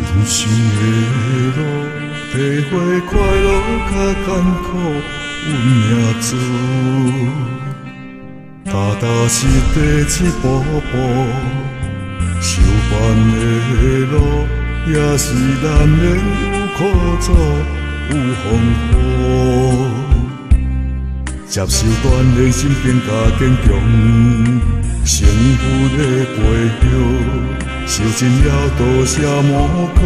人生的路，体会快乐较艰苦，阮命主。踏踏实地一步步，相伴的路，也是难免有苦楚，有风雨。接受锻炼，心更加坚强，幸福的背后。受尽了多少磨苦，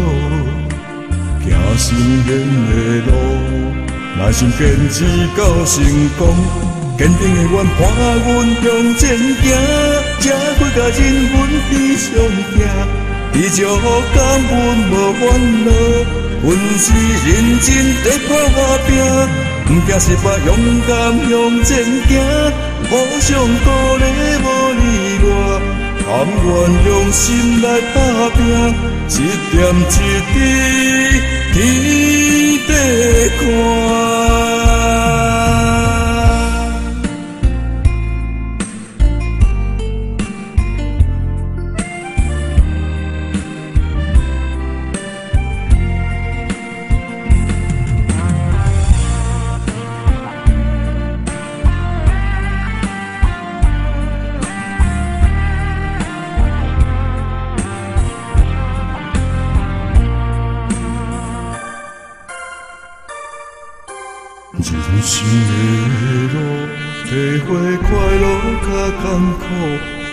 行心险的路，耐心坚持到成功，坚定的愿伴阮向前行，才会甲人阮比上行。你就感阮无烦恼，阮是认真在打拼，不怕失败，勇敢向前行，互相鼓励无例外。甘愿用心来打拼，一点一滴天地看。人生的路，体会快乐较艰苦，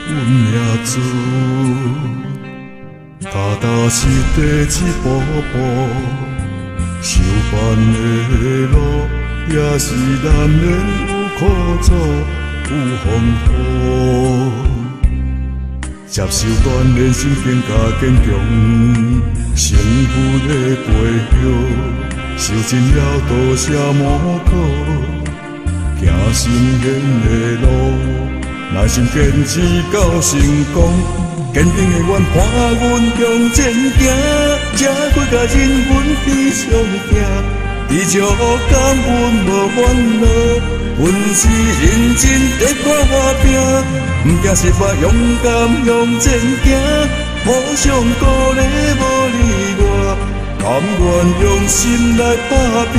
阮命主。踏踏实地一步步，相伴的路，也是难免有苦楚，有风雨。接受锻炼，心更加坚强，幸福的背后。受尽了多少磨苦，行心险的路，耐心坚持到成功，坚定的愿伴阮向前行，才会甲人阮比上行。你就感阮无烦恼，阮是认真在打拼，不怕失败，勇敢向前行，互相鼓励无例外。甘愿用心来打拼，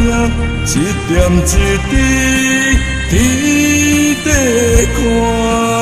一点一滴天地看。